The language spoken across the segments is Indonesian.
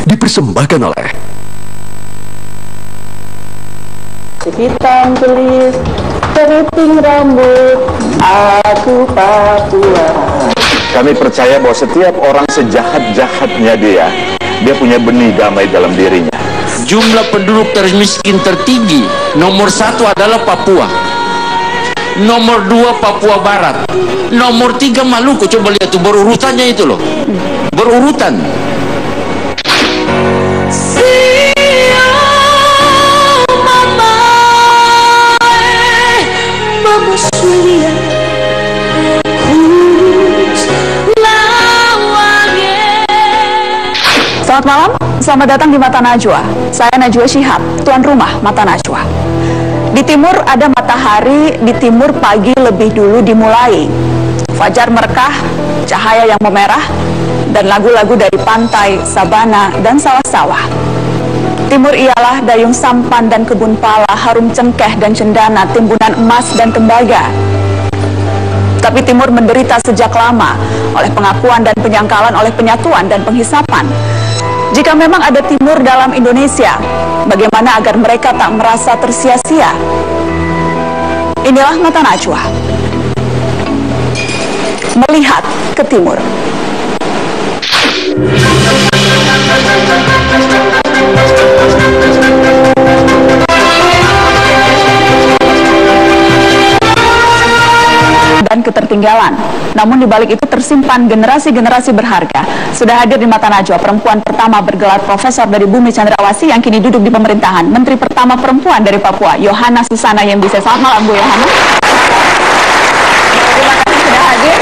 Dipersembahkan oleh hitam kulit, keriting rambut, aku Papua. Kami percaya bahwa setiap orang sejahat-jahatnya dia punya benih damai dalam dirinya. Jumlah penduduk termiskin tertinggi nomor 1 adalah Papua, nomor 2 Papua Barat, nomor 3 Maluku. Coba lihat tuh berurutannya itu loh, berurutan. Selamat malam, selamat datang di Mata Najwa. Saya Najwa Shihab, tuan rumah Mata Najwa. Di timur ada matahari, di timur pagi lebih dulu dimulai. Fajar merekah, cahaya yang memerah, dan lagu-lagu dari pantai, sabana, dan sawah-sawah. Timur ialah dayung sampan dan kebun pala, harum cengkeh dan cendana, timbunan emas dan tembaga. Tapi timur menderita sejak lama oleh pengakuan dan penyangkalan, oleh penyatuan dan penghisapan. Jika memang ada timur dalam Indonesia, bagaimana agar mereka tak merasa tersia-sia? Inilah Mata Najwa, melihat ke timur. Dan ketertinggalan. Namun di balik itu tersimpan generasi-generasi berharga. Sudah hadir di Mata Najwa perempuan pertama bergelar profesor dari Bumi Cendrawasih yang kini duduk di pemerintahan. Menteri pertama perempuan dari Papua, Yohana Susana Yembise. Selamat malam Bu Yohana. Terima kasih sudah hadir.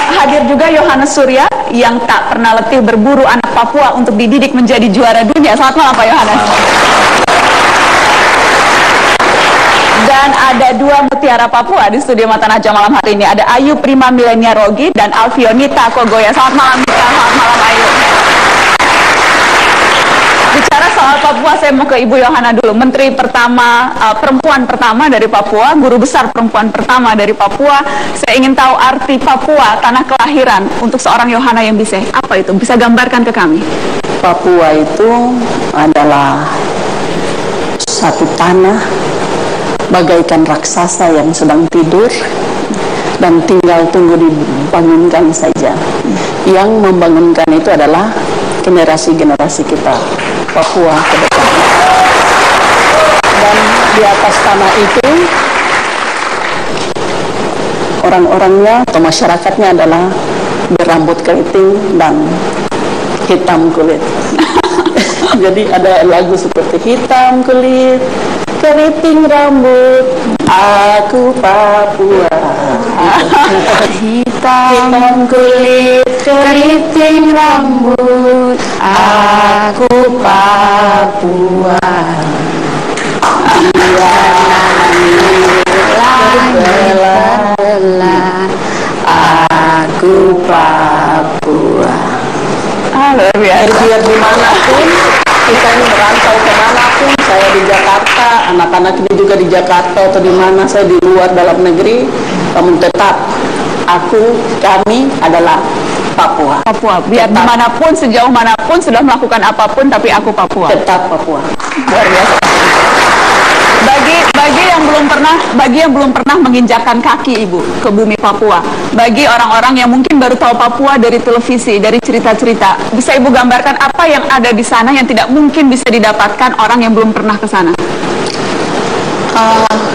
Hadir juga Yohanes Surya yang tak pernah letih berburu anak Papua untuk dididik menjadi juara dunia. Selamat malam Pak Yohanes. Dan ada dua mutiara Papua di studio Mata Najwa malam hari ini. Ada Ayu Prima Milenia Rogi dan Alfionita Kogoya. Selamat malam Mita, selamat malam Ayu. Bicara soal Papua, saya mau ke Ibu Yohana dulu. Menteri pertama, perempuan pertama dari Papua, guru besar perempuan pertama dari Papua. Saya ingin tahu arti Papua, tanah kelahiran untuk seorang Yohana Yembise. Apa itu? Bisa gambarkan ke kami. Papua itu adalah satu tanah bagaikan raksasa yang sedang tidur dan tinggal tunggu dibangunkan saja. Yang membangunkan itu adalah generasi-generasi kita Papua ke depan. Dan di atas tanah itu orang-orangnya atau masyarakatnya adalah berambut keriting dan hitam kulit. Jadi ada lagu seperti hitam kulit, keriting rambut, aku Papua. Hitam kulit, keriting rambut, aku Papua. Belah, aku Papua. Luar biasa. Biar dimanapun kita ini merantau kemanapun, saya di Jakarta, anak-anak ini juga di Jakarta atau di mana, saya di luar dalam negeri, namun tetap kami adalah Papua. Papua, biar dimanapun, sejauh manapun, sudah melakukan apapun, tapi aku Papua. Tetap Papua. Luar biasa. Bagi yang belum pernah menginjakkan kaki Ibu ke bumi Papua, bagi orang-orang yang mungkin baru tahu Papua dari televisi, dari cerita-cerita, bisa Ibu gambarkan apa yang ada di sana yang tidak mungkin bisa didapatkan orang yang belum pernah ke sana?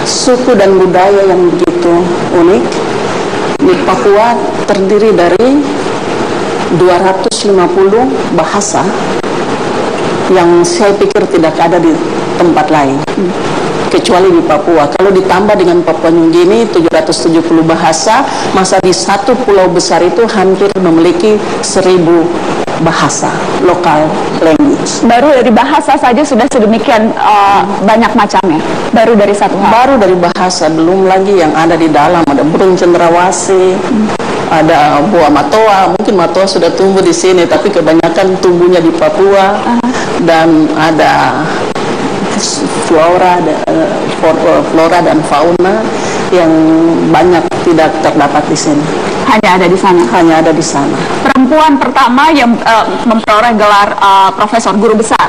Suku dan budaya yang begitu unik. Di Papua terdiri dari 250 bahasa yang saya pikir tidak ada di tempat lain kecuali di Papua. Kalau ditambah dengan Papua New Guinea 770 bahasa, masa di satu pulau besar itu hampir memiliki 1000 bahasa lokal language. Baru dari bahasa saja sudah sedemikian banyak macamnya. Baru dari satu hal. Baru dari bahasa, belum lagi yang ada di dalam. Ada burung cendrawasih, ada buah matoa. Mungkin matoa sudah tumbuh di sini, tapi kebanyakan tumbuhnya di Papua. Dan ada flora dan fauna yang banyak tidak terdapat di sini. Hanya ada di sana. Hanya ada di sana. Perempuan pertama yang memperoleh gelar profesor, guru besar.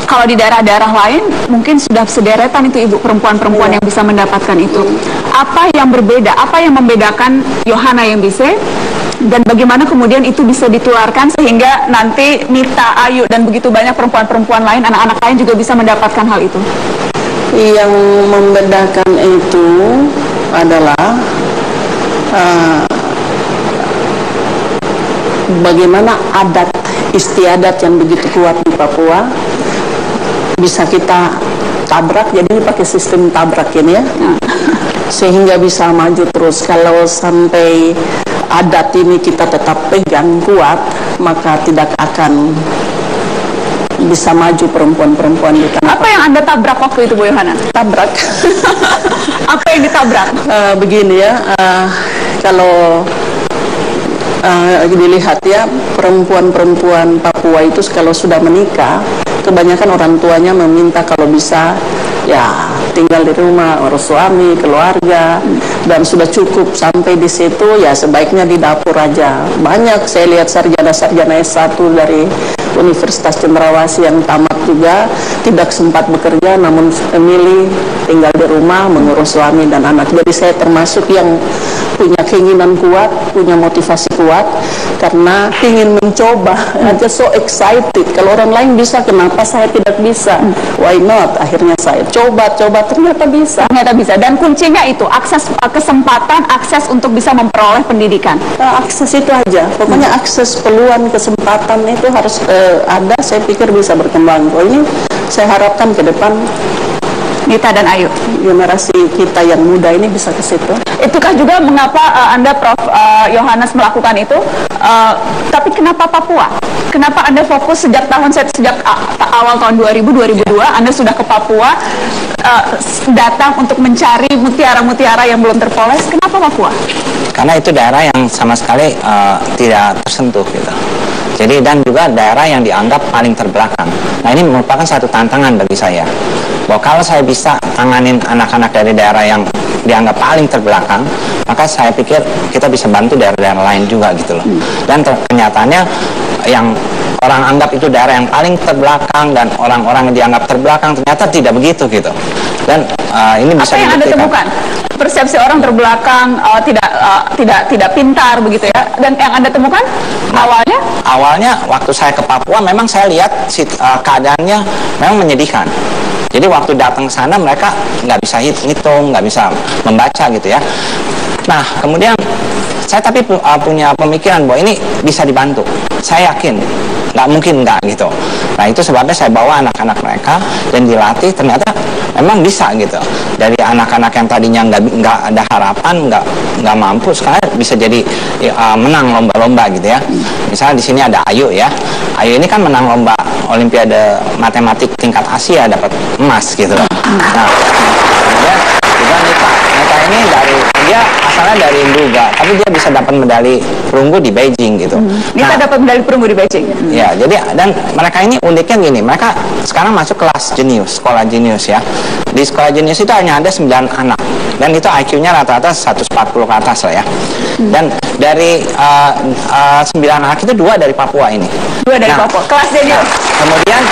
Kalau di daerah-daerah lain mungkin sudah sederetan itu ibu perempuan-perempuan yang bisa mendapatkan itu. Apa yang berbeda? Apa yang membedakan Yohana Yembise? Dan bagaimana kemudian itu bisa ditularkan sehingga nanti Nita, Ayu, dan begitu banyak perempuan-perempuan lain, anak-anak lain juga bisa mendapatkan hal itu? Yang membedakan itu adalah bagaimana adat istiadat yang begitu kuat di Papua bisa kita tabrak. Jadi ini pakai sistem tabrak ini ya, sehingga bisa maju terus. Kalau sampai adat ini kita tetap pegang kuat, maka tidak akan bisa maju perempuan-perempuan di tanah. Apa yang Anda tabrak waktu itu, Bu Yohana? Tabrak. Apa yang ditabrak? Begini ya, kalau dilihat ya, perempuan-perempuan Papua itu kalau sudah menikah, kebanyakan orang tuanya meminta kalau bisa ya tinggal di rumah, urus suami, keluarga, dan sudah cukup sampai di situ ya sebaiknya di dapur aja. Banyak saya lihat sarjana-sarjana S1 dari Universitas Cendrawasih yang tamat juga tidak sempat bekerja, namun memilih tinggal di rumah mengurus suami dan anak. Jadi saya termasuk yang punya keinginan kuat, punya motivasi kuat karena ingin mencoba, aja so excited. Kalau orang lain bisa, kenapa saya tidak bisa? Why not? Akhirnya saya coba, ternyata bisa. Ternyata bisa. Dan kuncinya itu akses kesempatan, akses untuk bisa memperoleh pendidikan. Akses itu aja. Pokoknya akses peluang kesempatan itu harus ada. Saya pikir bisa berkembang. Oh, ini saya harapkan ke depan Nita dan Ayu, generasi kita yang muda ini bisa ke situ. Itukah juga mengapa Anda, Prof. Yohanes, melakukan itu? Tapi kenapa Papua? Kenapa Anda fokus sejak awal tahun 2000-2002 Anda sudah ke Papua, datang untuk mencari mutiara-mutiara yang belum terpoles? Kenapa Papua? Karena itu daerah yang sama sekali tidak tersentuh gitu. Jadi dan juga daerah yang dianggap paling terbelakang. Nah, ini merupakan satu tantangan bagi saya. Bahwa kalau saya bisa tanganin anak-anak dari daerah yang dianggap paling terbelakang, maka saya pikir kita bisa bantu daerah-daerah lain juga gitu loh. Dan kenyataannya yang orang anggap itu daerah yang paling terbelakang dan orang-orang yang dianggap terbelakang ternyata tidak begitu gitu. Dan ini bisa apa yang Anda temukan? Persepsi orang terbelakang, tidak pintar begitu ya. Dan yang Anda temukan awalnya waktu saya ke Papua memang saya lihat keadaannya memang menyedihkan. Jadi waktu datang ke sana mereka nggak bisa hitung, nggak bisa membaca gitu ya. Nah kemudian saya tapi punya pemikiran bahwa ini bisa dibantu. Saya yakin nggak mungkin nggak gitu. Nah itu sebabnya saya bawa anak-anak mereka dan dilatih, ternyata memang bisa gitu. Dari anak-anak yang tadinya nggak ada harapan, nggak mampu, sekarang bisa jadi menang lomba-lomba gitu ya. Misalnya di sini ada Ayu ya. Ayu ini kan menang lomba Olimpiade Matematik tingkat Asia, dapat emas gitu loh. Nah kemudian juga Nita ini dia asalnya dari Nduga, tapi dia bisa dapat medali perunggu di Beijing gitu. Nita dapat medali perunggu di Beijing. Ya, jadi dan mereka ini uniknya gini, mereka sekarang masuk kelas jenius, sekolah jenius ya. Di sekolah jenius itu hanya ada 9 anak, dan itu IQ-nya rata-rata 140 ke atas lah ya. Dan dari 9 anak itu 2 dari Papua ini. 2 dari Papua, kelas jenius. Kemudian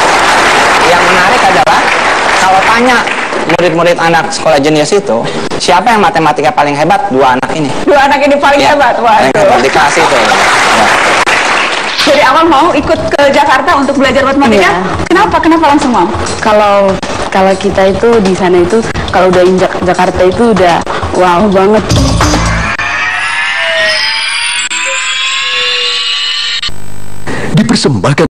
yang menarik adalah kalau tanya murid-murid anak sekolah jenius itu, siapa yang matematika paling hebat? 2 anak ini. 2 anak ini paling hebat. Paling hebat di kelas itu. Ya. Dari awal mau ikut ke Jakarta untuk belajar matematika? Iya. Kenapa langsung mau? Kalau kita itu di sana itu kalau udah injak Jakarta itu udah wow banget. Dipersembahkan